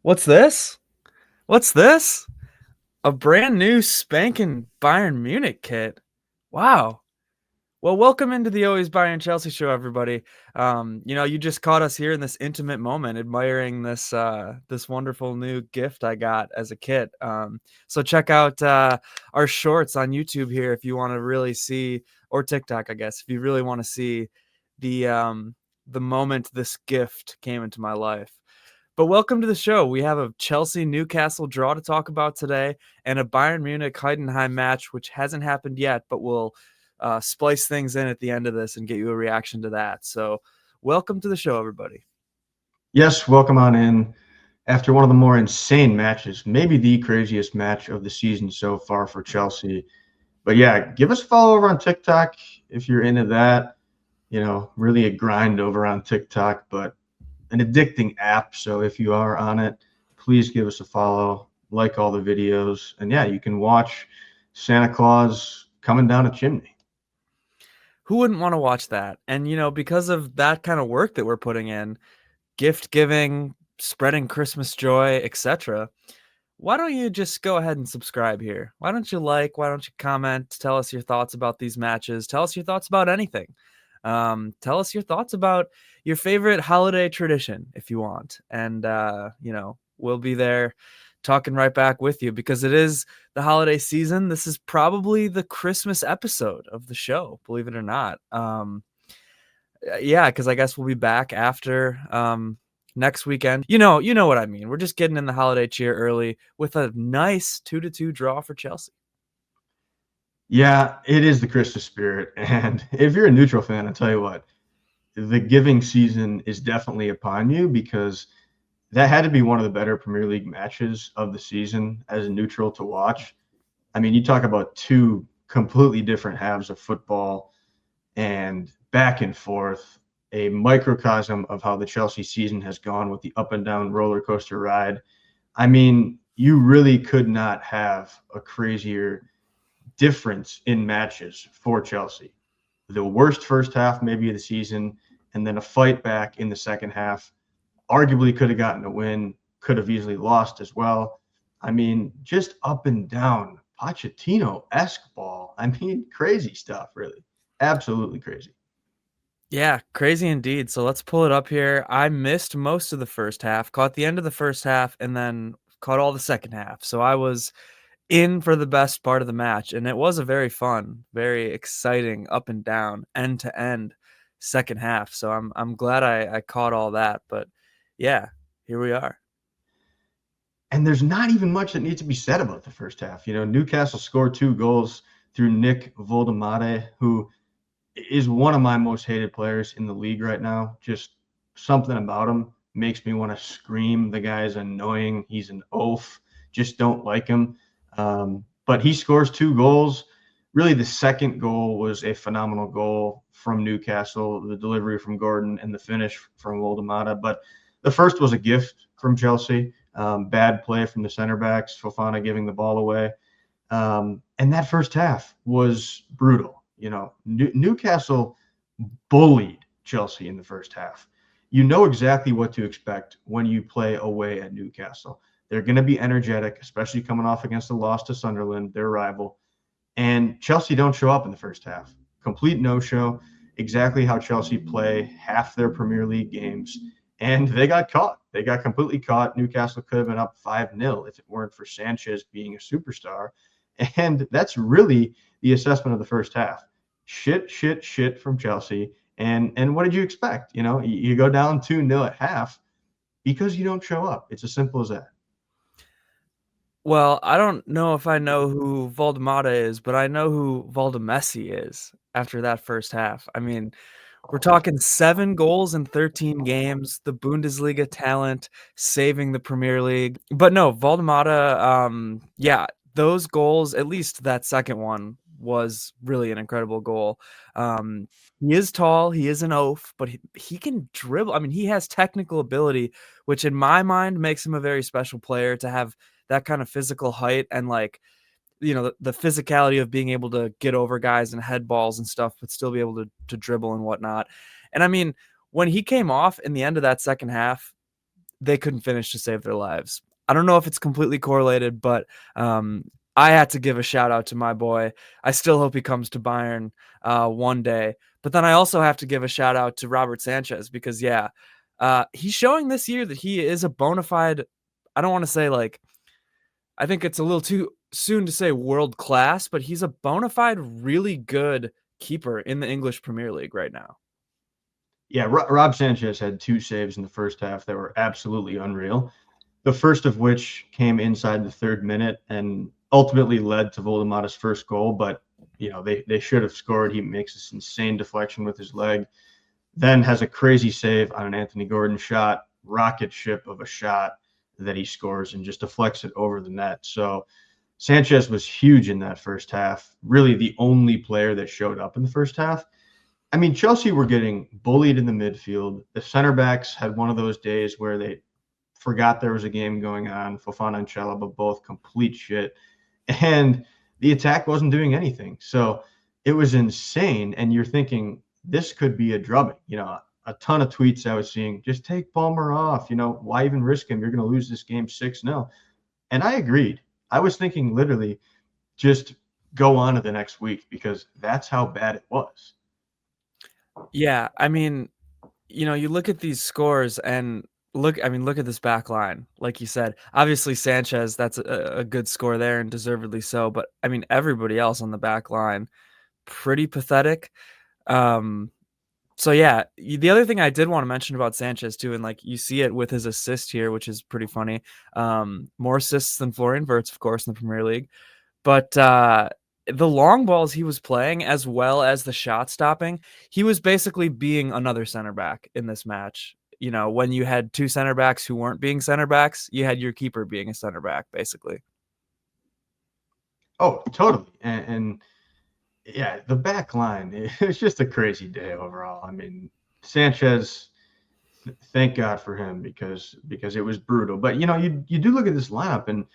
What's this? What's this? A brand new spanking Bayern Munich kit. Wow. Well, welcome into the Always Bayern Chelsea show, everybody. You just caught us here in this intimate moment, admiring this wonderful new gift I got as a kid. So check out our shorts on YouTube here if you want to really see, or TikTok, I guess, if you really want to see the um, the moment this gift came into my life. But welcome to the show. We have a Chelsea Newcastle draw to talk about today, and a Bayern Munich Heidenheim match, which hasn't happened yet, but we'll splice things in at the end of this and get you a reaction to that. So, welcome to the show, everybody. Yes, welcome on in. After one of the more insane matches, maybe the craziest match of the season so far for Chelsea. But yeah, give us a follow over on TikTok if you're into that. Really a grind over on TikTok, but an addicting app. So if you are on it, please give us a follow, like all the videos. And yeah, you can watch Santa Claus coming down a chimney. Who wouldn't want to watch that? And, because of that kind of work that we're putting in, gift giving, spreading Christmas joy, etc., why don't you just go ahead and subscribe here? Why don't you like? Why don't you comment? Tell us your thoughts about these matches. Tell us your thoughts about anything. Tell us your thoughts about your favorite holiday tradition if you want. And, we'll be there talking right back with you because it is the holiday season. This is probably the Christmas episode of the show, believe it or not. Yeah, because I guess we'll be back after next weekend. You know what I mean. We're just getting in the holiday cheer early with a nice 2-2 draw for Chelsea. Yeah, it is the Christmas spirit. And if you're a neutral fan, I'll tell you what, the giving season is definitely upon you because that had to be one of the better Premier League matches of the season as a neutral to watch. I mean, you talk about two completely different halves of football and back and forth, a microcosm of how the Chelsea season has gone with the up and down roller coaster ride. I mean, you really could not have a crazier difference in matches for Chelsea. The worst first half, maybe, of the season, and then a fight back in the second half. Arguably could have gotten a win, could have easily lost as well. I mean, just up and down, Pochettino-esque ball. I mean, crazy stuff, really. Absolutely crazy. Yeah, crazy indeed. So let's pull it up here. I missed most of the first half, caught the end of the first half, and then caught all the second half. So I was in for the best part of the match, and it was a very fun, very exciting, up and down, end to end second half. So I'm glad I caught all that. But yeah, here we are. And there's not even much that needs to be said about the first half. Newcastle scored 2 goals through Nick Woltemade, who is one of my most hated players in the league right now. Just something about him makes me want to scream. The guy's annoying. He's an oaf. Just don't like him. But he scores 2 goals. Really, the second goal was a phenomenal goal from Newcastle, the delivery from Gordon and the finish from Woldemata. But the first was a gift from Chelsea. Bad play from the center backs, Fofana giving the ball away. And that first half was brutal. Newcastle bullied Chelsea in the first half. You know exactly what to expect when you play away at Newcastle. They're going to be energetic, especially coming off against a loss to Sunderland, their rival. And Chelsea don't show up in the first half. Complete no-show, exactly how Chelsea play half their Premier League games. And they got caught. They got completely caught. Newcastle could have been up 5-0 if it weren't for Sanchez being a superstar. And that's really the assessment of the first half. Shit from Chelsea. And what did you expect? You go down 2-0 at half because you don't show up. It's as simple as that. Well, I don't know if I know who Voldemata is, but I know who Voldemessi is after that first half. I mean, we're talking 7 goals in 13 games, the Bundesliga talent saving the Premier League. But no, Voldemata, yeah, those goals, at least that second one, was really an incredible goal. He is tall, he is an oaf, but he can dribble. I mean, he has technical ability, which in my mind makes him a very special player to have that kind of physical height and the physicality of being able to get over guys and head balls and stuff, but still be able to dribble and whatnot. And I mean, when he came off in the end of that second half, they couldn't finish to save their lives. I don't know if it's completely correlated, but I had to give a shout out to my boy. I still hope he comes to Bayern one day. But then I also have to give a shout out to Robert Sanchez because, yeah, he's showing this year that he is a bona fide, I don't want to say like, I think it's a little too soon to say world class, but he's a bona fide, really good keeper in the English Premier League right now. Yeah, Rob Sanchez had 2 saves in the first half that were absolutely unreal. The first of which came inside the 3rd minute and ultimately led to Voldemade's first goal. But, they should have scored. He makes this insane deflection with his leg, then has a crazy save on an Anthony Gordon shot, rocket ship of a shot that he scores and just deflects it over the net. So Sanchez was huge in that first half, really the only player that showed up in the first half. I mean, Chelsea were getting bullied in the midfield. The center backs had one of those days where they forgot there was a game going on. Fofana and Chalobah both complete shit. And the attack wasn't doing anything. So it was insane. And you're thinking, this could be a drubbing. A ton of tweets I was seeing, just take Palmer off. Why even risk him? You're going to lose this game 6-0. And I agreed. I was thinking literally just go on to the next week because that's how bad it was. Yeah, I mean, you look at these scores and look at this back line. Like you said, obviously Sanchez, that's a good score there and deservedly so. But I mean, everybody else on the back line, pretty pathetic. So yeah, the other thing I did want to mention about Sanchez too, and like you see it with his assist here, which is pretty funny. More assists than Florian Wirtz, of course, in the Premier League. But the long balls he was playing, as well as the shot stopping, he was basically being another center back in this match. When you had 2 center backs who weren't being center backs, you had your keeper being a center back, basically. Oh, totally. And yeah, the back line, it was just a crazy day overall. I mean, Sanchez, thank God for him because it was brutal. But, you do look at this lineup and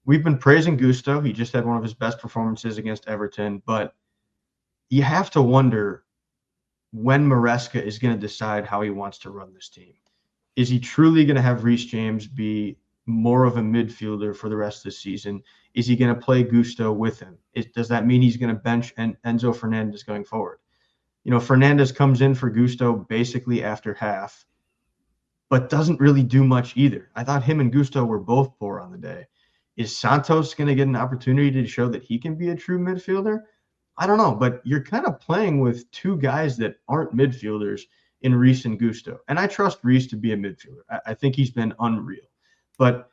we've been praising Gusto. He just had one of his best performances against Everton. But you have to wonder when Maresca is going to decide how he wants to run this team. Is he truly going to have Reece James be more of a midfielder for the rest of the season? Is he going to play Gusto with him? Does that mean he's going to bench Enzo Fernandez going forward? Fernandez comes in for Gusto basically after half, but doesn't really do much either. I thought him and Gusto were both poor on the day. Is Santos going to get an opportunity to show that he can be a true midfielder? I don't know, but you're kind of playing with 2 guys that aren't midfielders in Reece and Gusto. And I trust Reece to be a midfielder. I think he's been unreal. But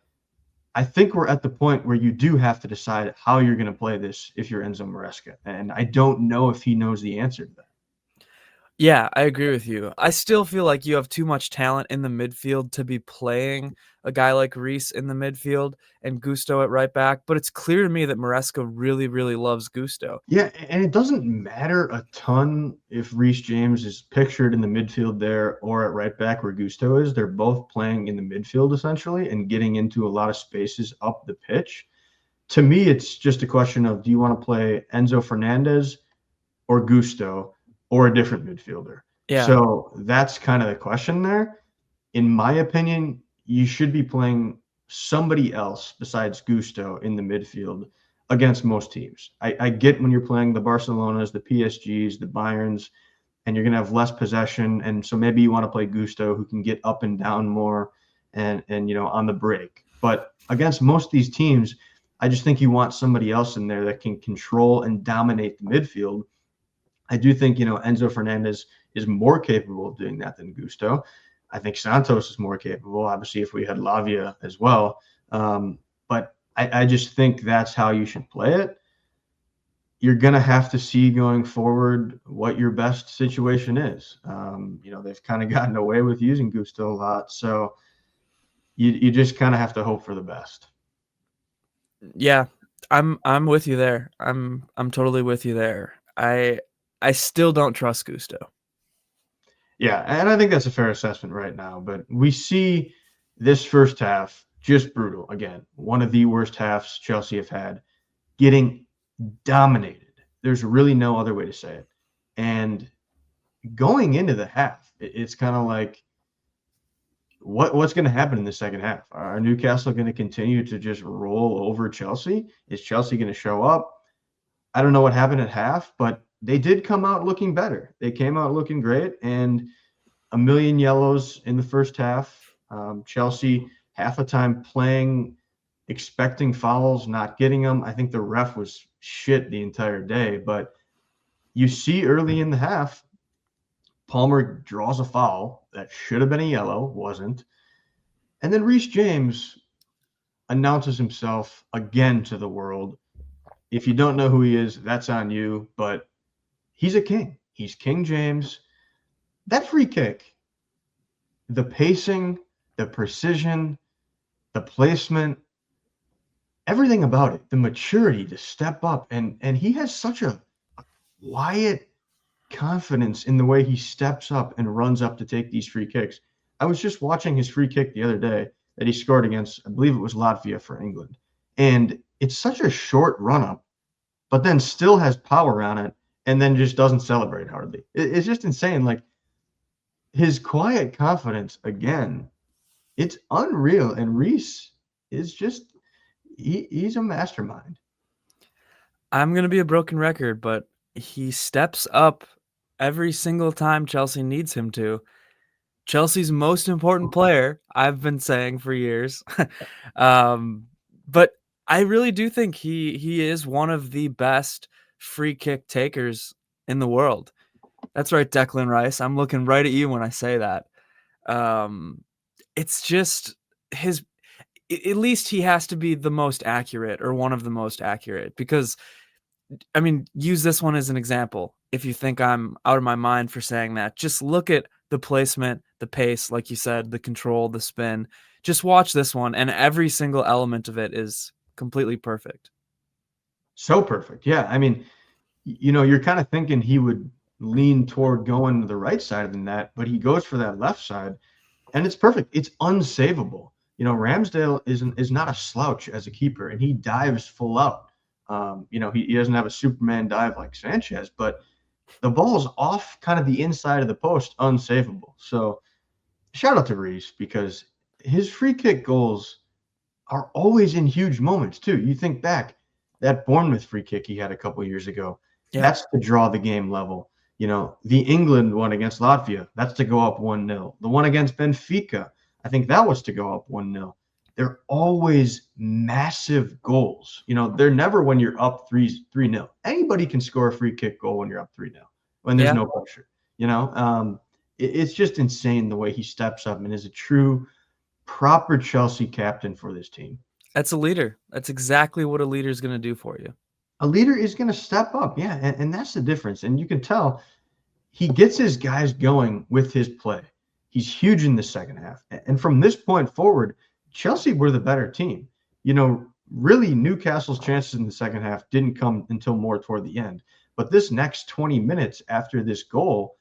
I think we're at the point where you do have to decide how you're going to play this if you're Enzo Maresca. And I don't know if he knows the answer to that. Yeah, I agree with you. I still feel like you have too much talent in the midfield to be playing a guy like Reece in the midfield and Gusto at right back, but it's clear to me that Maresca really, really loves Gusto. Yeah, and it doesn't matter a ton if Reece James is pictured in the midfield there or at right back where Gusto is. They're both playing in the midfield essentially and getting into a lot of spaces up the pitch. To me, it's just a question of, do you want to play Enzo Fernandez or Gusto or a different midfielder? Yeah. So that's kind of the question there. In my opinion, you should be playing somebody else besides Gusto in the midfield against most teams. I get when you're playing the Barcelonas, the PSGs, the Bayerns, and you're going to have less possession. And so maybe you want to play Gusto who can get up and down more and on the break. But against most of these teams, I just think you want somebody else in there that can control and dominate the midfield. I do think, Enzo Fernandez is more capable of doing that than Gusto. I think Santos is more capable, obviously, if we had Lavia as well. But I just think that's how you should play it. You're going to have to see going forward what your best situation is. They've kind of gotten away with using Gusto a lot. So you just kind of have to hope for the best. Yeah, I'm with you there. I'm totally with you there. I still don't trust Gusto. Yeah, and I think that's a fair assessment right now. But we see this first half just brutal. Again, one of the worst halves Chelsea have had, getting dominated. There's really no other way to say it. And going into the half, it's kind of like what's going to happen in the second half? Are Newcastle going to continue to just roll over Chelsea? Is Chelsea going to show up? I don't know what happened at half, but they did come out looking better. They came out looking great, and a million yellows in the first half. Chelsea half the time playing, expecting fouls, not getting them. I think the ref was shit the entire day, but you see early in the half, Palmer draws a foul that should have been a yellow, wasn't. And then Reece James announces himself again to the world. If you don't know who he is, that's on you, but he's a king. He's King James. That free kick, the pacing, the precision, the placement, everything about it, the maturity to step up. And he has such a quiet confidence in the way he steps up and runs up to take these free kicks. I was just watching his free kick the other day that he scored against, I believe it was Latvia for England. And it's such a short run up, but then still has power on it and then just doesn't celebrate hardly. It's just insane. Like his quiet confidence, again, it's unreal. And Reece is just, he's a mastermind. I'm going to be a broken record, but he steps up every single time Chelsea needs him to. Chelsea's most important player, I've been saying for years. But I really do think he is one of the best free kick takers in the world. That's right, Declan Rice. I'm looking right at you when I say that. It's just his. At least he has to be the most accurate or one of the most accurate because, I mean, use this one as an example. If you think I'm out of my mind for saying that, just look at the placement, the pace, like you said, the control, the spin. Just watch this one, and every single element of it is completely perfect. So perfect. Yeah. I mean, you're kind of thinking he would lean toward going to the right side of the net, but he goes for that left side, and it's perfect. It's unsavable. Ramsdale is not a slouch as a keeper, and he dives full out. He doesn't have a Superman dive like Sanchez, but the ball's off kind of the inside of the post, unsavable. So shout out to Reece because his free kick goals are always in huge moments too. You think back, that Bournemouth free kick he had a couple years ago, Yeah. that's to draw the game level. The England one against Latvia, that's to go up 1-0. The one against Benfica, I think that was to go up 1-0. They're always massive goals. They're never when you're up 3-0. Anybody can score a free kick goal when you're up 3-0, when there's no pressure. It's just insane the way he steps up and is a true proper Chelsea captain for this team. That's a leader. That's exactly what a leader is going to do for you. A leader is going to step up. Yeah. And that's the difference. And you can tell he gets his guys going with his play. He's huge in the second half. And from this point forward, Chelsea were the better team. Really Newcastle's chances in the second half didn't come until more toward the end. But this next 20 minutes after this goal,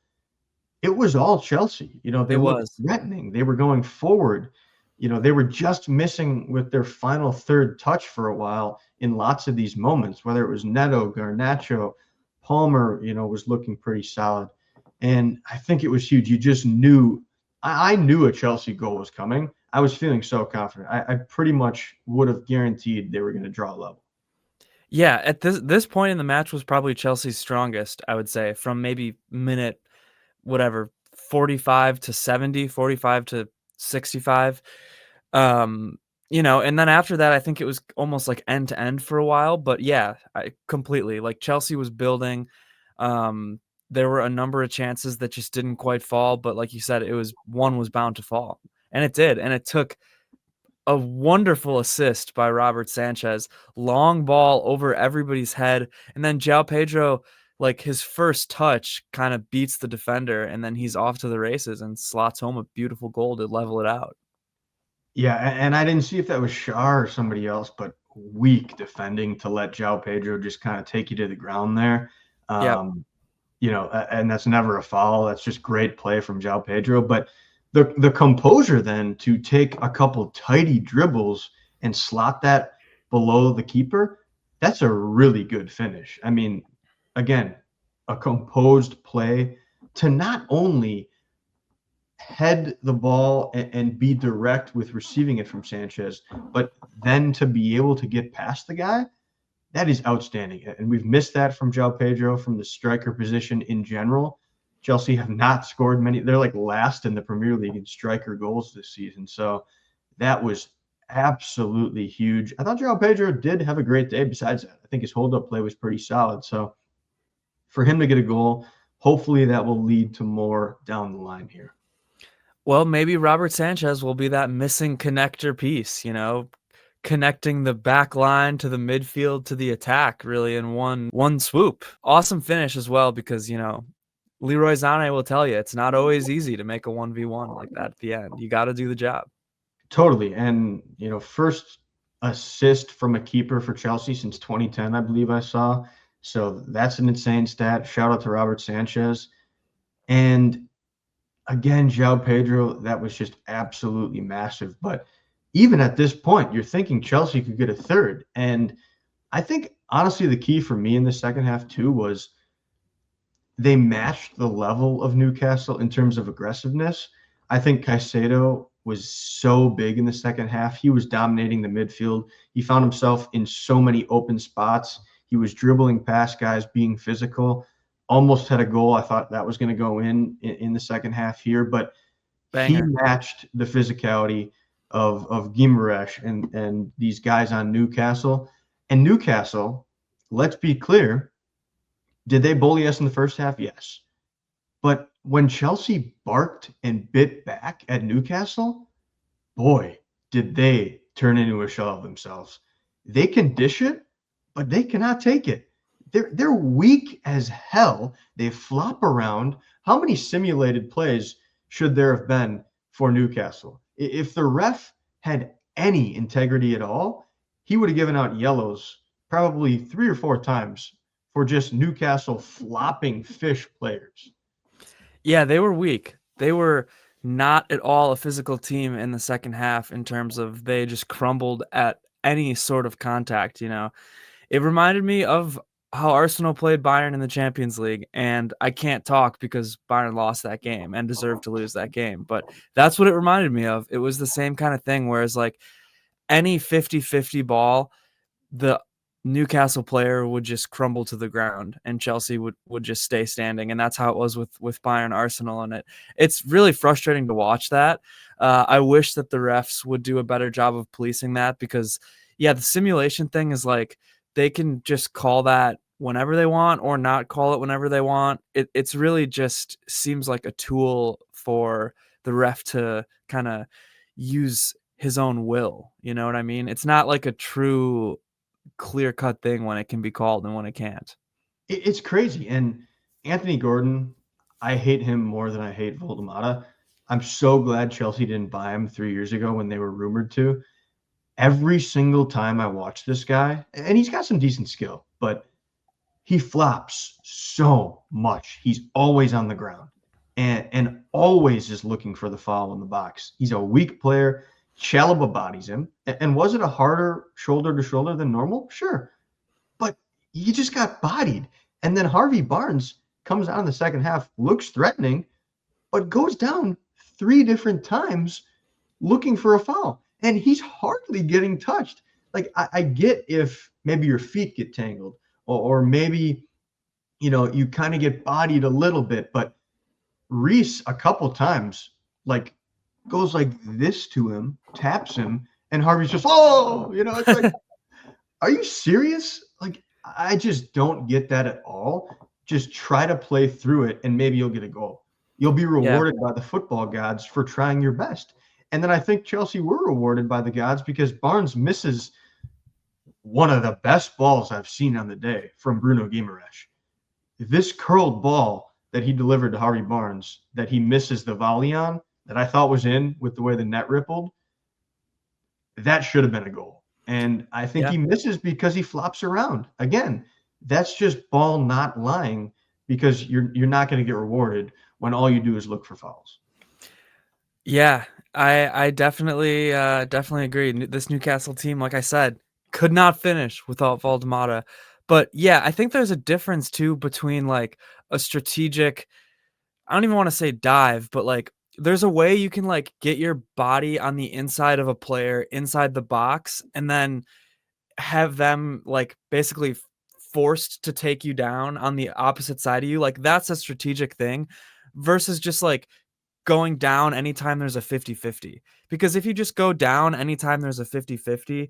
it was all Chelsea. They looked threatening. They were going forward. They were just missing with their final third touch for a while in lots of these moments, whether it was Neto, Garnacho, Palmer, was looking pretty solid. And I think it was huge. You just knew, I knew a Chelsea goal was coming. I was feeling so confident. I pretty much would have guaranteed they were going to draw level. Yeah, at this point in the match was probably Chelsea's strongest, I would say, from maybe minute, 45 to 70, 45 to 65. And then after that, I think it was almost like end to end for a while. But yeah, completely. Like Chelsea was building. There were a number of chances that just didn't quite fall. But like you said, one was bound to fall. And it did. And it took a wonderful assist by Robert Sanchez. Long ball over everybody's head. And then Joao Pedro, like his first touch kind of beats the defender. And then he's off to the races and slots home a beautiful goal to level it out. Yeah, and I didn't see if that was Shar or somebody else, but weak defending to let Joao Pedro just kind of take you to the ground there. And that's never a foul. That's just great play from Joao Pedro. But the composure then to take a couple tidy dribbles and slot that below the keeper, that's a really good finish. I mean, again, a composed play to not only head the ball and be direct with receiving it from Sanchez, but then to be able to get past the guy, that is outstanding. And we've missed that from Joao Pedro from the striker position in general. Chelsea have not scored many. They're like last in the Premier League in striker goals this season. So that was absolutely huge. I thought Joao Pedro did have a great day besides that. I think his hold-up play was pretty solid. So for him to get a goal, hopefully that will lead to more down the line here. Well, maybe Robert Sanchez will be that missing connector piece, connecting the back line to the midfield to the attack really in one swoop. Awesome finish as well because, Leroy Sané will tell you it's not always easy to make a 1v1 like that at the end. You got to do the job. Totally. And, first assist from a keeper for Chelsea since 2010, I believe I saw. So that's an insane stat. Shout out to Robert Sanchez. And again, Joao Pedro, that was just absolutely massive. But even at this point, you're thinking Chelsea could get a third. And I think, honestly, the key for me in the second half, too, was they matched the level of Newcastle in terms of aggressiveness. I think Caicedo was so big in the second half. He was dominating the midfield. He found himself in so many open spots. He was dribbling past guys, being physical. Almost had a goal. I thought that was going to go in the second half here, but Banger. he matched the physicality of Guimaraes and these guys on Newcastle. And Newcastle, let's be clear, did they bully us in the first half? Yes. But when Chelsea barked and bit back at Newcastle, boy, did they turn into a shell of themselves. They can dish it, but they cannot take it. They're weak as hell. They flop around. How many simulated plays should there have been for Newcastle? If the ref had any integrity at all, he would have given out yellows probably 3 or 4 times for just Newcastle flopping fish players. Yeah, they were weak. They were not at all a physical team in the second half in terms of they just crumbled at any sort of contact, It reminded me of how Arsenal played Bayern in the Champions League, and I can't talk because Bayern lost that game and deserved to lose that game, but that's what it reminded me of. It was the same kind of thing, whereas like any 50-50 ball, the Newcastle player would just crumble to the ground and Chelsea would just stay standing. And that's how it was with Bayern Arsenal. And it's really frustrating to watch that. I wish that the refs would do a better job of policing that because, yeah, the simulation thing is like they can just call that whenever they want or not call it whenever they want. It's really just seems like a tool for the ref to kind of use his own will. You know what I mean? It's not like a true clear-cut thing when it can be called and when it can't. It's crazy. And Anthony Gordon, I hate him more than I hate Woltemade. I'm so glad Chelsea didn't buy him 3 years ago when they were rumored to. Every single time I watch this guy, and he's got some decent skill, but he flops so much. He's always on the ground and always is looking for the foul in the box. He's a weak player. Chalobah bodies him. And was it a harder shoulder to shoulder than normal? Sure. But you just got bodied. And then Harvey Barnes comes out in the second half, looks threatening, but goes down 3 different times looking for a foul. And he's hardly getting touched. Like, I get if maybe your feet get tangled or maybe, you kind of get bodied a little bit. But Reece, a couple times, like, goes like this to him, taps him, and Harvey's just, it's like, are you serious? Like, I just don't get that at all. Just try to play through it, and maybe you'll get a goal. You'll be rewarded by the football gods for trying your best. And then I think Chelsea were rewarded by the gods because Barnes misses one of the best balls I've seen on the day from Bruno Guimaraes. This curled ball that he delivered to Harvey Barnes that he misses the volley on, that I thought was in with the way the net rippled, that should have been a goal. And I think he misses because he flops around. Again, that's just ball not lying because you're not going to get rewarded when all you do is look for fouls. Yeah, I definitely agree. This Newcastle team, like I said, could not finish without Woltemade. But yeah, I think there's a difference too between like a strategic, I don't even want to say dive, but like there's a way you can like get your body on the inside of a player inside the box and then have them like basically forced to take you down on the opposite side of you. Like that's a strategic thing versus just like going down anytime there's a 50-50. Because if you just go down anytime there's a 50-50,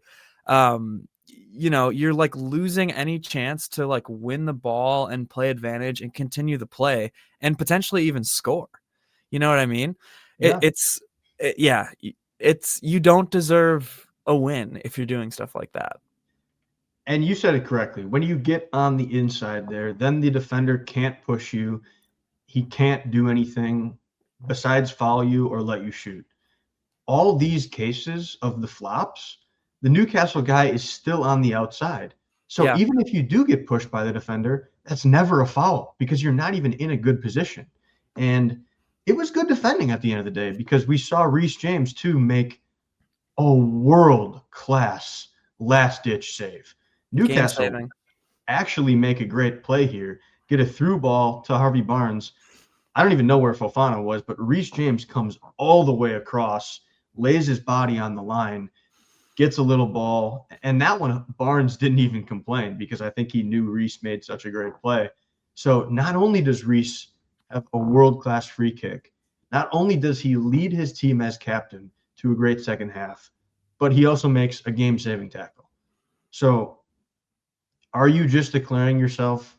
you're like losing any chance to like win the ball and play advantage and continue the play and potentially even score. You know what I mean? It, Yeah. it's yeah, it's you don't deserve a win if you're doing stuff like that. And you said it correctly. When you get on the inside there, then the defender can't push you. He can't do anything besides follow you or let you shoot. All these cases of the flops, the Newcastle guy is still on the outside. So Yeah, even if you do get pushed by the defender, that's never a foul because you're not even in a good position. And it was good defending at the end of the day because we saw Reece James too make a world class last ditch save. game Newcastle saving. actually make a great play here, get a through ball to Harvey Barnes. I don't even know where Fofana was, but Reece James comes all the way across, lays his body on the line, gets a little ball. And that one, Barnes didn't even complain because I think he knew Reece made such a great play. So not only does Reece have a world class free kick, not only does he lead his team as captain to a great second half, but he also makes a game saving tackle. So are you just declaring yourself,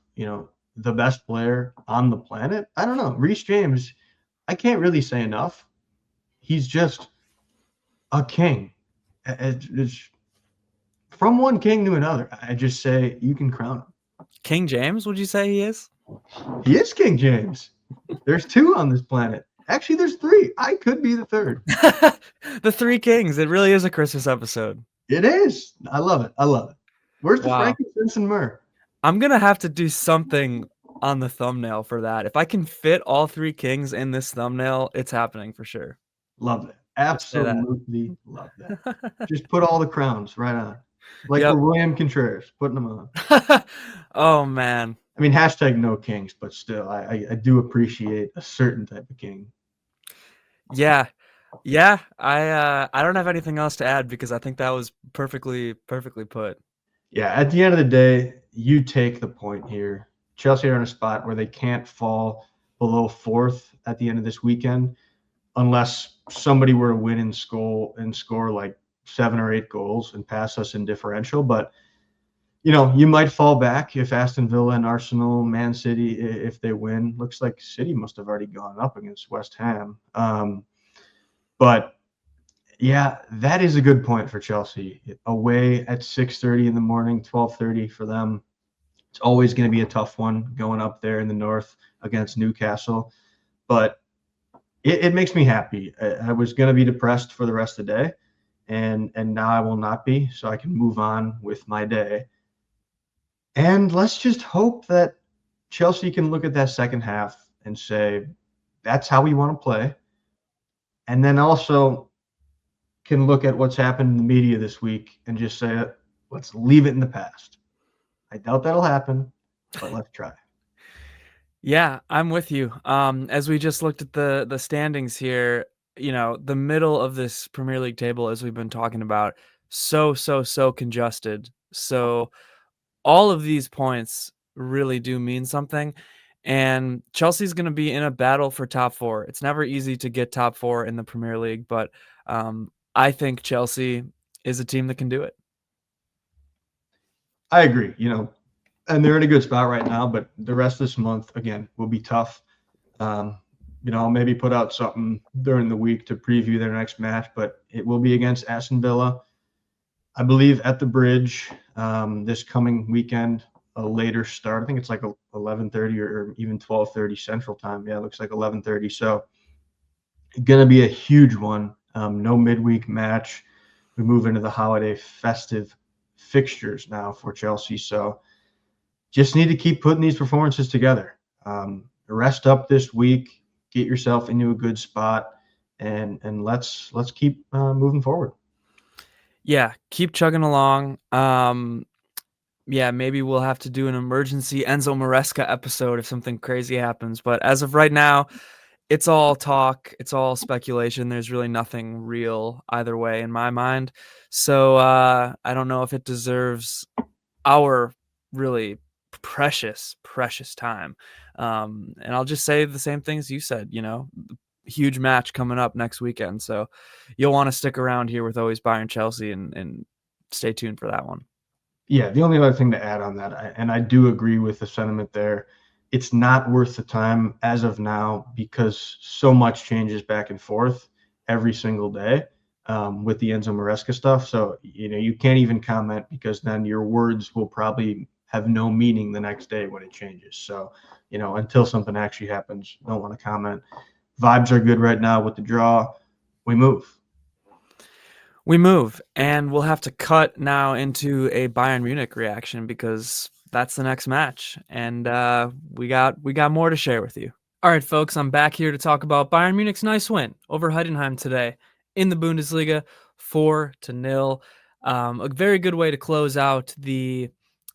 the best player on the planet? I don't know. Reece James, I can't really say enough. He's just a king. It's from one king to another. I just say you can crown King James, would you say he is? him. He is King James. There's two on this planet. Actually, there's three. I could be the third. The Three Kings. It really is a Christmas episode. It is. I love it. I love it. Where's the Wow. frankincense and myrrh? I'm gonna have to do something on the thumbnail for that. If I can fit all three kings in this thumbnail, it's happening for sure. Love that. Just say that. Absolutely love that. Just put all the crowns right on. Like Yep. we're William Contreras, putting them on. Oh man. I mean, hashtag no kings, but still, I do appreciate a certain type of king. Yeah. Yeah. I don't have anything else to add because I think that was perfectly put. Yeah, at the end of the day, you take the point here. Chelsea are in a spot where they can't fall below fourth at the end of this weekend unless somebody were to win and score like 7 or 8 goals and pass us in differential. But you might fall back if Aston Villa and Arsenal, Man City, if they win. Looks like City must have already gone up against West Ham. But yeah, that is a good point for Chelsea. Away at 6:30 in the morning, 12:30 for them. It's always going to be a tough one going up there in the north against Newcastle. But it makes me happy. I was going to be depressed for the rest of the day, and now I will not be, so I can move on with my day. And let's just hope that Chelsea can look at that second half and say, that's how we want to play. And then also can look at what's happened in the media this week and just say, let's leave it in the past. I doubt that'll happen, but let's try. Yeah, I'm with you. As we just looked at the standings here, the middle of this Premier League table, as we've been talking about, so congested. So all of these points really do mean something. And Chelsea's going to be in a battle for top four. It's never easy to get top four in the Premier League, but I think Chelsea is a team that can do it. I agree, and they're in a good spot right now, but the rest of this month, again, will be tough. I'll maybe put out something during the week to preview their next match, but it will be against Aston Villa, I believe, at the Bridge this coming weekend. A later start. I think it's like 11:30 or even 12:30 Central Time. Yeah, it looks like 11:30. So, going to be a huge one. No midweek match. We move into the holiday festive fixtures now for Chelsea. So, just need to keep putting these performances together. Rest up this week, get yourself into a good spot, and let's keep moving forward. Yeah, keep chugging along. Yeah, maybe we'll have to do an emergency Enzo Maresca episode if something crazy happens. But as of right now, it's all talk, it's all speculation. There's really nothing real either way in my mind. So I don't know if it deserves our really precious time. And I'll just say the same things you said, huge match coming up next weekend. So you'll want to stick around here with Always Bayern Chelsea and stay tuned for that one. Yeah, the only other thing to add on that, and I do agree with the sentiment there, it's not worth the time as of now because so much changes back and forth every single day with the Enzo Maresca stuff. So, you can't even comment because then your words will probably have no meaning the next day when it changes. So, until something actually happens, don't want to comment. Vibes are good right now with the draw. We move. We move, and we'll have to cut now into a Bayern Munich reaction because that's the next match, and we got more to share with you. All right, folks, I'm back here to talk about Bayern Munich's nice win over Heidenheim today in the Bundesliga, 4-0. A very good way to close out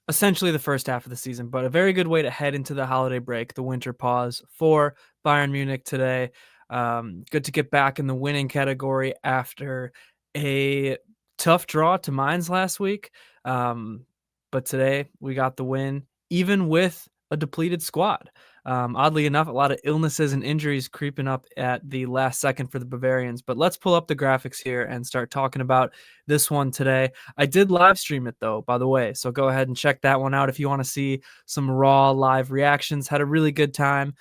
essentially the first half of the season, but a very good way to head into the holiday break, the winter pause for Bayern Munich today. Good to get back in the winning category after a tough draw to Mainz last week. But today we got the win, even with a depleted squad. Oddly enough, a lot of illnesses and injuries creeping up at the last second for the Bavarians. But let's pull up the graphics here and start talking about this one today. I did live stream it, though, by the way. So go ahead and check that one out if you want to see some raw live reactions. Had a really good time.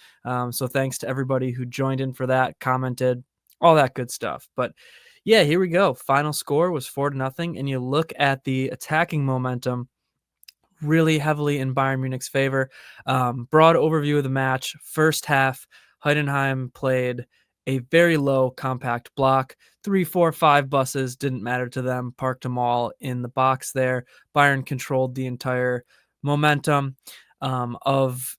So thanks to everybody who joined in for that, commented, all that good stuff. But yeah, here we go. Final score was 4-0. And you look at the attacking momentum really heavily in Bayern Munich's favor. Broad overview of the match. First half, Heidenheim played a very low compact block. 3, 4, 5 buses didn't matter to them. Parked them all in the box there. Bayern controlled the entire momentum of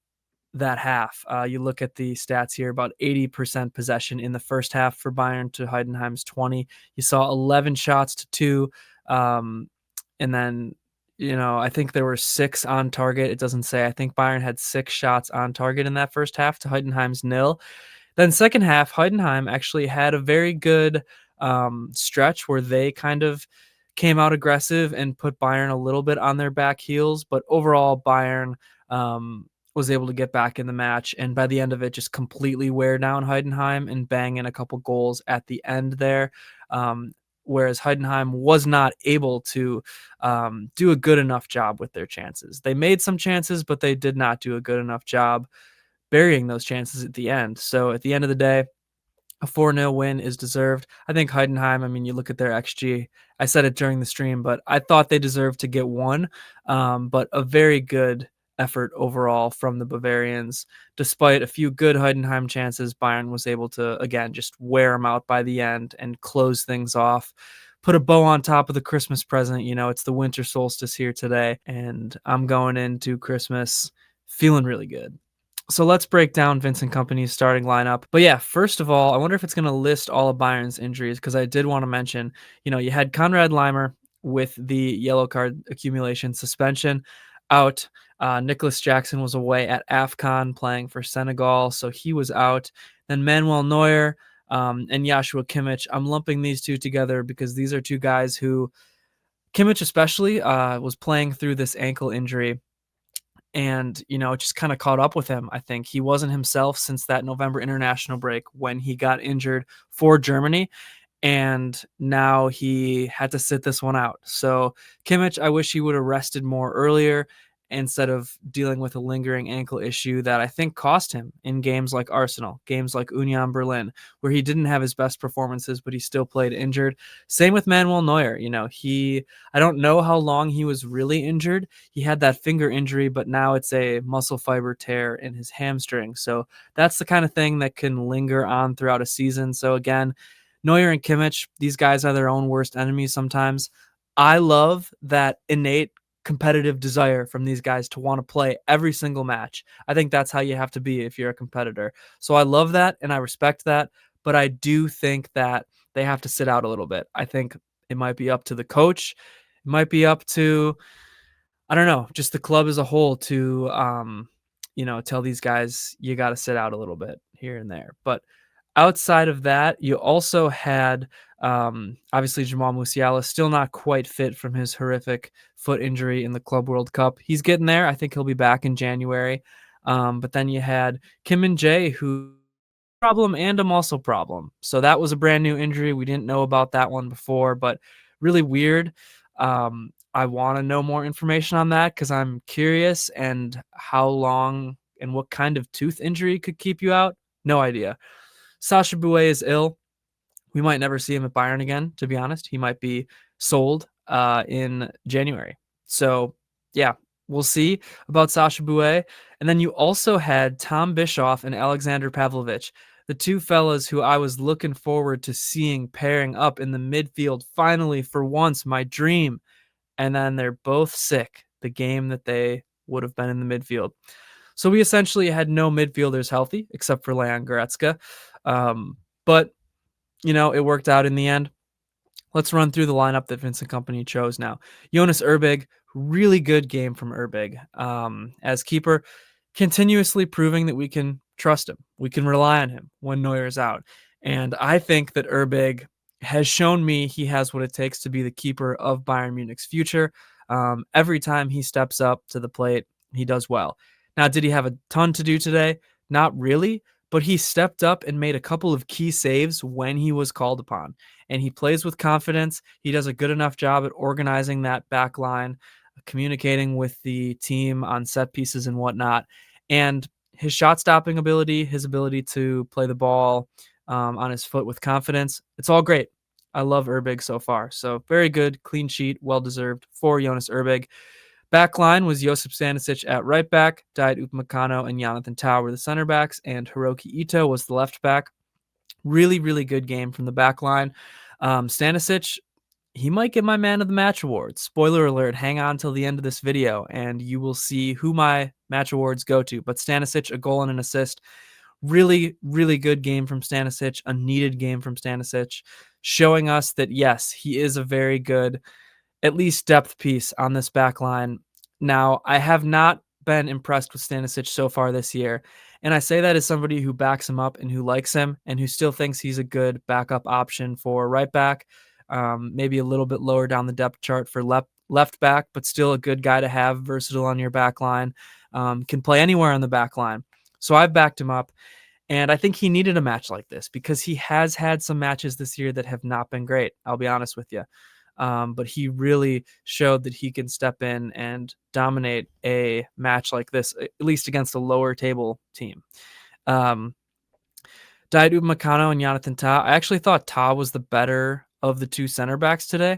that half. You look at the stats here, about 80% possession in the first half for Bayern to Heidenheim's 20. You saw 11 shots to 2. And then I think there were 6 on target. It doesn't say. I think Bayern had 6 shots on target in that first half to Heidenheim's 0. Then second half, Heidenheim actually had a very good stretch where they kind of came out aggressive and put Bayern a little bit on their back heels. But overall, Bayern was able to get back in the match, and by the end of it, just completely wear down Heidenheim and bang in a couple goals at the end there. Whereas Heidenheim was not able to do a good enough job with their chances. They made some chances, but they did not do a good enough job burying those chances at the end. So at the end of the day, a 4-0 win is deserved. I think Heidenheim, you look at their XG. I said it during the stream, but I thought they deserved to get one. But a very good effort overall from the Bavarians. Despite a few good Heidenheim chances, Bayern was able to, again, just wear them out by the end and close things off. Put a bow on top of the Christmas present. It's the winter solstice here today, and I'm going into Christmas feeling really good. So let's break down Vincent Kompany's starting lineup. But yeah, first of all, I wonder if it's going to list all of Bayern's injuries, because I did want to mention, you had Konrad Laimer with the yellow card accumulation suspension out. Nicholas Jackson was away at AFCON playing for Senegal, so he was out. Then Manuel Neuer and Joshua Kimmich. I'm lumping these two together because these are two guys who, Kimmich especially, was playing through this ankle injury. And, it just kind of caught up with him. I think he wasn't himself since that November international break when he got injured for Germany. And now he had to sit this one out. So Kimmich, I wish he would have rested more earlier instead of dealing with a lingering ankle issue that I think cost him in games like Arsenal, games like Union Berlin, where he didn't have his best performances, but he still played injured. Same with Manuel Neuer. I don't know how long he was really injured. He had that finger injury, but now it's a muscle fiber tear in his hamstring. So that's the kind of thing that can linger on throughout a season. So again, Neuer and Kimmich, these guys are their own worst enemies sometimes. I love that innate competitive desire from these guys to want to play every single match. I think that's how you have to be if you're a competitor. So I love that and I respect that, but I do think that they have to sit out a little bit. I think it might be up to the coach. It might be up to, I don't know, just the club as a whole to, tell these guys you got to sit out a little bit here and there. But Outside of that, you also had obviously Jamal Musiala still not quite fit from his horrific foot injury in the Club World Cup. He's getting there. I think he'll be back in January. But then you had Kim and Jae, who problem and a muscle problem. So that was a brand new injury. We didn't know about that one before, but really weird. I want to know more information on that because I'm curious and how long and what kind of tooth injury could keep you out. No idea. Sasha Bouet is ill. We might never see him at Bayern again, to be honest. He might be sold in January. So, yeah, we'll see about Sasha Bouet. And then you also had Tom Bischoff and Alexander Pavlovich, the two fellas who I was looking forward to seeing pairing up in the midfield. Finally, for once, my dream. And then they're both sick the game that they would have been in the midfield. So we essentially had no midfielders healthy except for Leon Goretzka. But it worked out in the end. Let's run through the lineup that Vincent Company chose now. Jonas Erbig, really good game from Erbig as keeper, continuously proving that we can trust him. We can rely on him when Neuer's out. And I think that Erbig has shown me he has what it takes to be the keeper of Bayern Munich's future. Every time he steps up to the plate, he does well. Now, did he have a ton to do today? Not really, but he stepped up and made a couple of key saves when he was called upon. And he plays with confidence. He does a good enough job at organizing that back line, communicating with the team on set pieces and whatnot. And his shot stopping ability, his ability to play the ball on his foot with confidence, it's all great. I love Erbig so far. So very good, clean sheet, well-deserved for Jonas Erbig. Back line was Josip Stanisic at right back, Dayot Upamecano and Jonathan Tah were the center backs, and Hiroki Ito was the left back. Really, really good game from the back line. Stanisic, he might get my Man of the Match award. Spoiler alert, hang on till the end of this video, and you will see who my match awards go to. But Stanisic, a goal and an assist. Really, really good game from Stanisic, a needed game from Stanisic, showing us that, yes, he is a very good, at least depth piece on this back line. Now, I have not been impressed with Stanisic so far this year, and I say that as somebody who backs him up and who likes him and who still thinks he's a good backup option for right back, maybe a little bit lower down the depth chart for left back, but still a good guy to have, versatile on your back line, can play anywhere on the back line. So I've backed him up, and I think he needed a match like this because he has had some matches this year that have not been great. I'll be honest with you. But he really showed that he can step in and dominate a match like this, at least against a lower table team. Dayot Upamecano and Jonathan Tah. I actually thought Tah was the better of the two center backs today.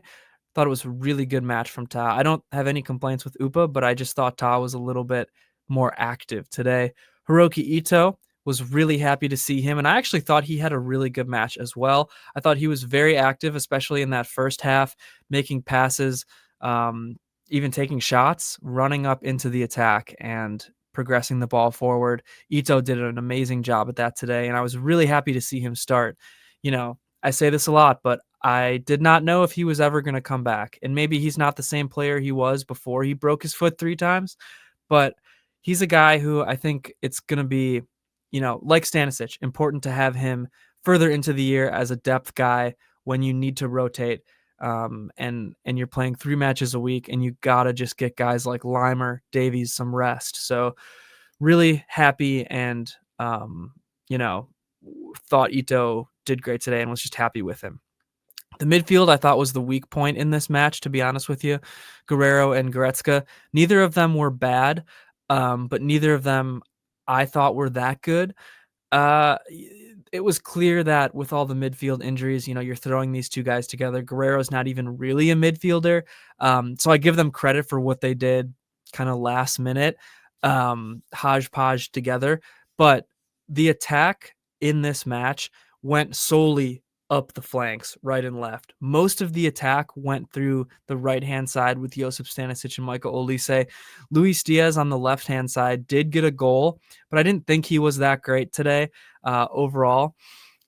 Thought it was a really good match from Tah. I don't have any complaints with Upa, but I just thought Tah was a little bit more active today. Hiroki Ito, was really happy to see him, and I actually thought he had a really good match as well. I thought he was very active, especially in that first half, making passes, even taking shots, running up into the attack and progressing the ball forward. Ito did an amazing job at that today, and I was really happy to see him start. I say this a lot, but I did not know if he was ever going to come back, and maybe he's not the same player he was before he broke his foot 3 times, but he's a guy who I think it's going to be, like Stanisic, important to have him further into the year as a depth guy when you need to rotate, and you're playing 3 matches a week, and you gotta just get guys like Limer, Davies some rest. So really happy and thought Ito did great today and was just happy with him. The midfield I thought was the weak point in this match, to be honest with you. Guerrero and Goretzka, neither of them were bad, but neither of them I thought were that good. It was clear that with all the midfield injuries, you're throwing these two guys together. Guerrero's not even really a midfielder. So I give them credit for what they did kind of last minute, hodgepodge together. But the attack in this match went solely up the flanks, right and left. Most of the attack went through the right-hand side with Josip Stanisic and Michael Olise. Luis Diaz on the left-hand side did get a goal, but I didn't think he was that great today overall.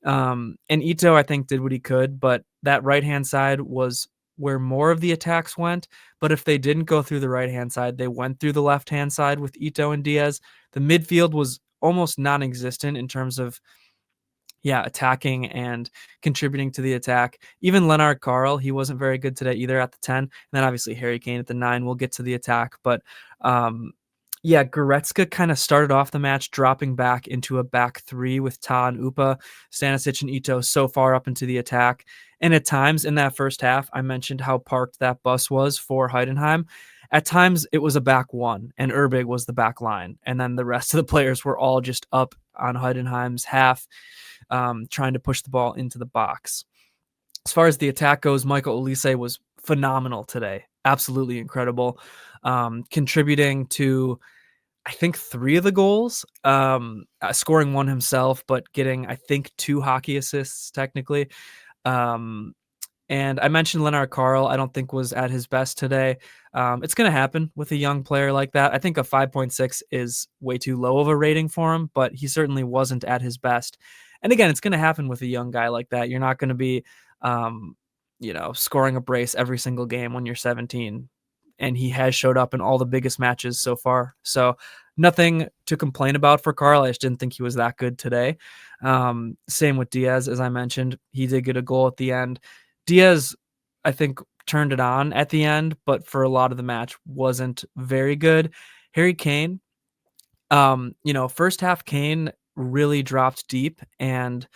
And Ito, I think, did what he could, but that right-hand side was where more of the attacks went. But if they didn't go through the right-hand side, they went through the left-hand side with Ito and Diaz. The midfield was almost non-existent in terms of yeah, attacking and contributing to the attack. Even Leonard Carl, he wasn't very good today either at the 10. And then obviously Harry Kane at the 9. We'll get to the attack. But yeah, Goretzka kind of started off the match dropping back into a back three with Ta and Upa, Stanisic and Ito so far up into the attack. And at times in that first half, I mentioned how parked that bus was for Heidenheim. At times it was a back one and Urbig was the back line. And then the rest of the players were all just up on Heidenheim's half, trying to push the ball into the box. As far as the attack goes, Michael Olise was phenomenal today. Absolutely incredible. Contributing to, I think, 3 of the goals, scoring one himself, but getting, I think, 2 hockey assists technically. And I mentioned Leonard Carl, I don't think was at his best today. It's going to happen with a young player like that. I think a 5.6 is way too low of a rating for him, but he certainly wasn't at his best. And again, it's going to happen with a young guy like that. You're not going to be, scoring a brace every single game when you're 17. And he has showed up in all the biggest matches so far. So nothing to complain about for Carl. I just didn't think he was that good today. Same with Diaz, as I mentioned. He did get a goal at the end. Diaz, I think, turned it on at the end, but for a lot of the match wasn't very good. Harry Kane, first half Kane really dropped deep and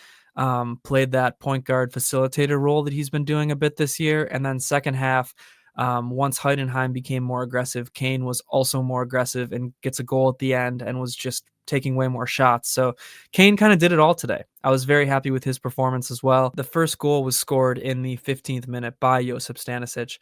played that point guard facilitator role that he's been doing a bit this year. And then second half, once Heidenheim became more aggressive, Kane was also more aggressive and gets a goal at the end and was just taking way more shots. So Kane kind of did it all today. I was very happy with his performance as well. The first goal was scored in the 15th minute by Josip Stanisic.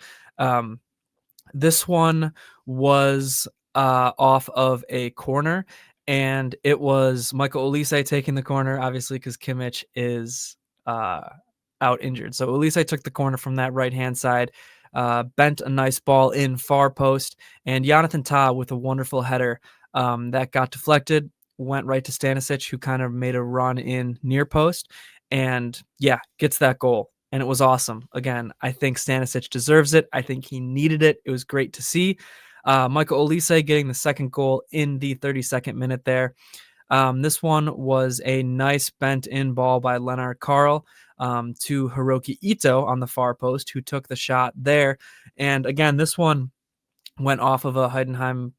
This one was off of a corner, and it was Michael Olise taking the corner, obviously, because Kimmich is out injured. So Olise took the corner from that right-hand side, bent a nice ball in far post, and Jonathan Tah with a wonderful header that got deflected, went right to Stanisic, who kind of made a run in near post, and yeah, gets that goal. And it was awesome. Again, I think Stanisic deserves it. I think he needed it. It was great to see. Michael Olise getting the second goal in the 32nd minute there. This one was a nice bent-in ball by Leonard Carl to Hiroki Ito on the far post, who took the shot there. And again, this one went off of a Heidenheim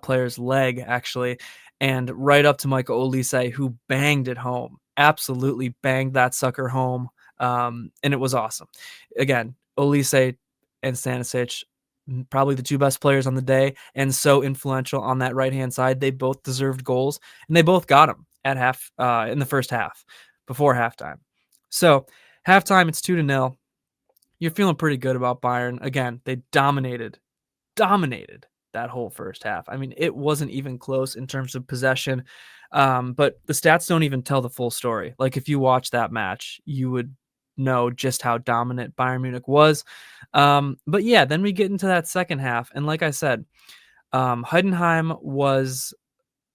player's leg, actually, and right up to Michael Olise, who banged it home. Absolutely banged that sucker home. And it was awesome. Again, Olise and Stanisic, probably the 2 best players on the day, and so influential on that right-hand side. They both deserved goals, and they both got them at half in the first half, before halftime. So halftime, it's 2-0. You're feeling pretty good about Bayern. Again, they dominated that whole first half. I mean, it wasn't even close in terms of possession, but the stats don't even tell the full story. Like, if you watch that match, you would know just how dominant Bayern Munich was. But yeah, then we get into that second half, and like I said, Heidenheim was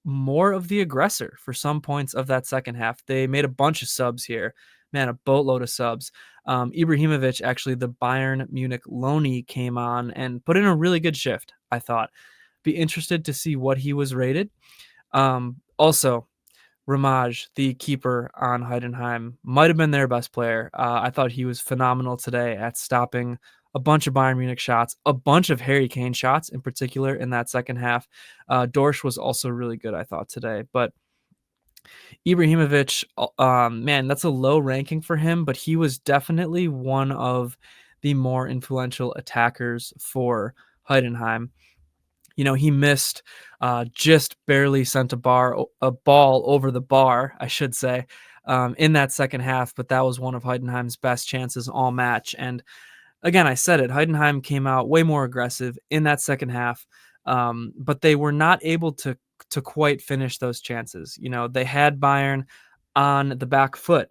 more of the aggressor for some points of that second half. They made a bunch of subs here. Man, a boatload of subs. Ibrahimovic, actually, the Bayern Munich loanee, came on and put in a really good shift, I thought. Be interested to see what he was rated. Also, Ramaj, the keeper on Heidenheim, might have been their best player. I thought he was phenomenal today at stopping a bunch of Bayern Munich shots, a bunch of Harry Kane shots in particular in that second half. Dorsch was also really good, I thought, today. But Ibrahimovic, man, that's a low ranking for him, but he was definitely one of the more influential attackers for Heidenheim. He missed, just barely sent a ball over the bar, I should say, in that second half, but that was one of Heidenheim's best chances all match. And again, I said it, Heidenheim came out way more aggressive in that second half, but they were not able to quite finish those chances. They had Bayern on the back foot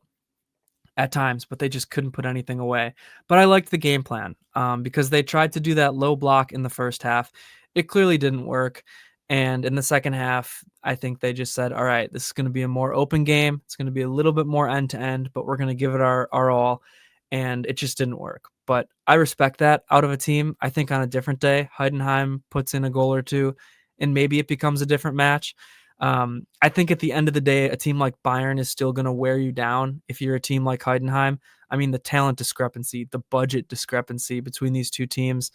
at times, but they just couldn't put anything away. But I liked the game plan because they tried to do that low block in the first half. It clearly didn't work. And in the second half, I think they just said, all right, this is going to be a more open game. It's going to be a little bit more end to end, but we're going to give it our all. And it just didn't work. But I respect that out of a team. I think on a different day, Heidenheim puts in a goal or two, and maybe it becomes a different match. I think at the end of the day, a team like Bayern is still going to wear you down if you're a team like Heidenheim. I mean, the talent discrepancy, the budget discrepancy between these two teams,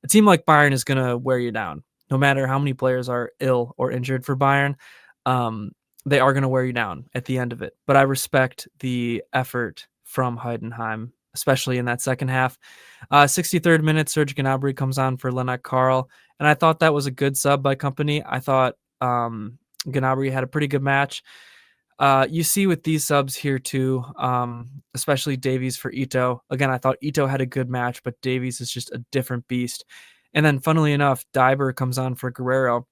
a team like Bayern is going to wear you down. No matter how many players are ill or injured for Bayern, um, they are going to wear you down at the end of it. But I respect the effort from Heidenheim, especially in that second half. 63rd minute, Serge Gnabry comes on for Lennart Karl, and I thought that was a good sub by Company. I thought Gnabry had a pretty good match. You see with these subs here too, especially Davies for Ito. Again, I thought Ito had a good match, but Davies is just a different beast. And then, funnily enough, Diber comes on for Guerrero.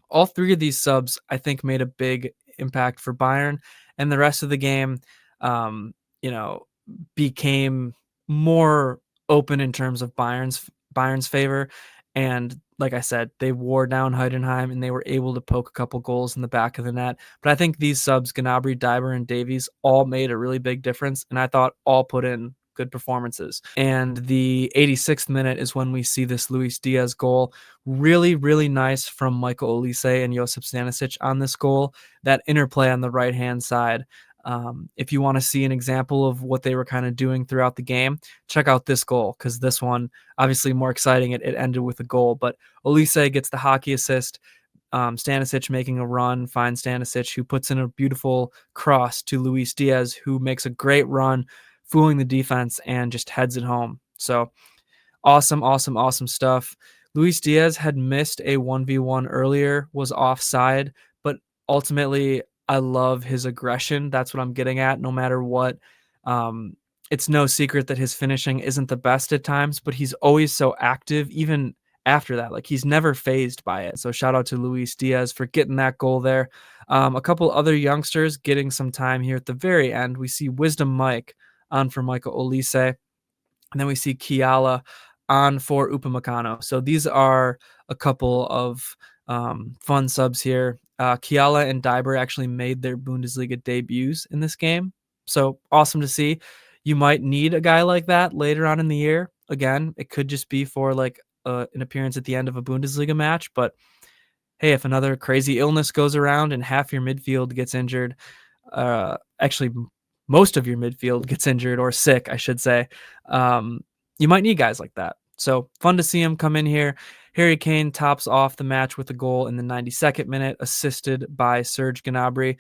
All three of these subs, I think, made a big impact for Bayern, and the rest of the game, um, you know, became more open in terms of Bayern's favor. And like I said, they wore down Heidenheim and they were able to poke a couple goals in the back of the net. But I think these subs, Gnabry, Diber, and Davies, all made a really big difference, and I thought all put in good performances. And the 86th minute is when we see this Luis Diaz goal. Really, really nice from Michael Olise and Josip Stanisic on this goal. That interplay on the right-hand side. If you want to see an example of what they were kind of doing throughout the game, check out this goal, because this one, obviously more exciting. It ended with a goal, but Olise gets the hockey assist. Stanisic making a run, finds Stanisic, who puts in a beautiful cross to Luis Diaz, who makes a great run, fooling the defense and just heads it home. So awesome, awesome, awesome stuff. Luis Diaz had missed a 1v1 earlier, was offside, but ultimately I love his aggression. That's what I'm getting at, no matter what. It's no secret that his finishing isn't the best at times, but he's always so active, even after that. Like, he's never phased by it. So shout out to Luis Diaz for getting that goal there. A couple other youngsters getting some time here at the very end. We see Wisdom Mike on for Michael Olise, and then we see Kiala on for Upamecano. So these are a couple of fun subs here. Kiala and Diber actually made their Bundesliga debuts in this game. So awesome to see. You might need a guy like that later on in the year. Again, it could just be for like an appearance at the end of a Bundesliga match. But hey, if another crazy illness goes around and half your midfield gets injured, actually most of your midfield gets injured or sick, I should say, you might need guys like that. So fun to see him come in here. Harry Kane tops off the match with a goal in the 92nd minute, assisted by Serge Gnabry.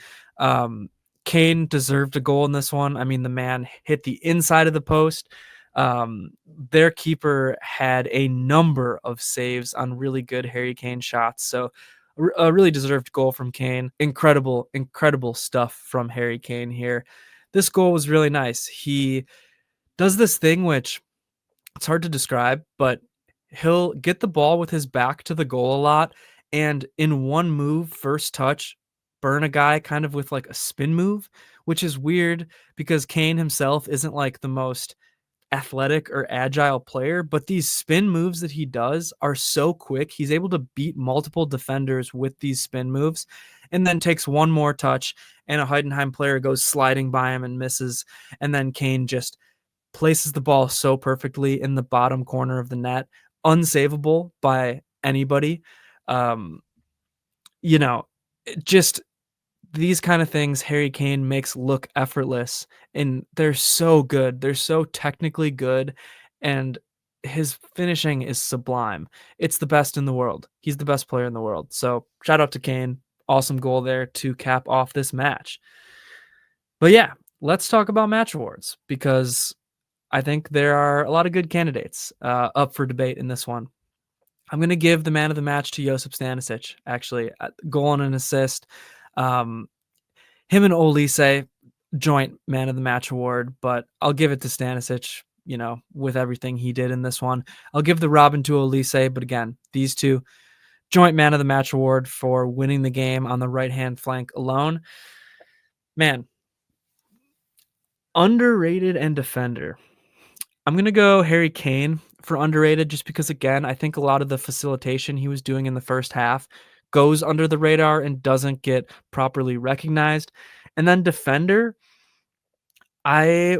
Kane deserved a goal in this one. I mean, the man hit the inside of the post. Their keeper had a number of saves on really good Harry Kane shots. So a really deserved goal from Kane. Incredible, incredible stuff from Harry Kane here. This goal was really nice. He does this thing which it's hard to describe, but he'll get the ball with his back to the goal a lot, and in one move, first touch, burn a guy kind of with like a spin move, which is weird because Kane himself isn't like the most athletic or agile player, but these spin moves that he does are so quick. He's able to beat multiple defenders with these spin moves, and then takes one more touch and a Heidenheim player goes sliding by him and misses, and then Kane just places the ball so perfectly in the bottom corner of the net, unsavable by anybody. You know, just these kind of things Harry Kane makes look effortless, and they're so good. They're so technically good, and his finishing is sublime. It's the best in the world. He's the best player in the world. So shout out to Kane. Awesome goal there to cap off this match. But yeah, let's talk about match awards, because I think there are a lot of good candidates up for debate in this one. I'm going to give the man of the match to Josip Stanisic, actually. Goal and an assist. Him and Olise, joint man of the match award, but I'll give it to Stanisic, with everything he did in this one. I'll give the Robin to Olise, but again, these two, joint man of the match award for winning the game on the right-hand flank alone. Man, underrated and defender. I'm going to go Harry Kane for underrated, just because, again, I think a lot of the facilitation he was doing in the first half goes under the radar and doesn't get properly recognized. And then defender, I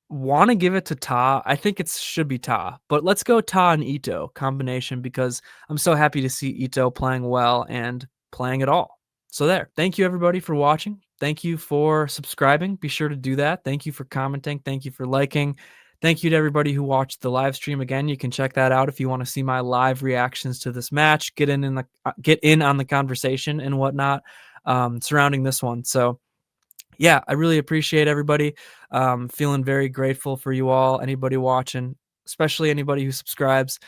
want to give it to Ta. I think it should be Ta, but let's go Ta and Ito combination, because I'm so happy to see Ito playing well and playing at all. So there. Thank you everybody for watching. Thank you for subscribing. Be sure to do that. Thank you for commenting. Thank you for liking. Thank you to everybody who watched the live stream. Again, you can check that out if you want to see my live reactions to this match. Get in on the conversation and whatnot surrounding this one. So yeah, I really appreciate everybody. Feeling very grateful for you all. Anybody watching, especially anybody who subscribes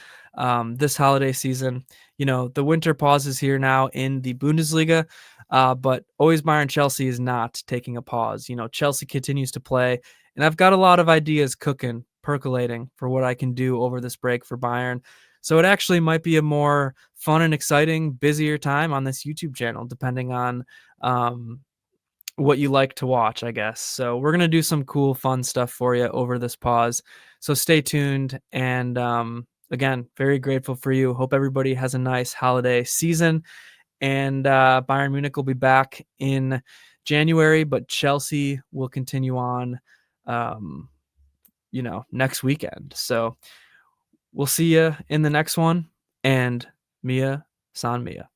this holiday season. The winter pause is here now in the Bundesliga, but Always Bayern Chelsea is not taking a pause. Chelsea continues to play, and I've got a lot of ideas cooking, percolating for what I can do over this break for Bayern. So it actually might be a more fun and exciting, busier time on this YouTube channel, depending on what you like to watch, I guess. So we're going to do some cool, fun stuff for you over this pause. So stay tuned. And again, very grateful for you. Hope everybody has a nice holiday season. And Bayern Munich will be back in January, but Chelsea will continue on, next weekend. So we'll see you in the next one. And Mia San Mia.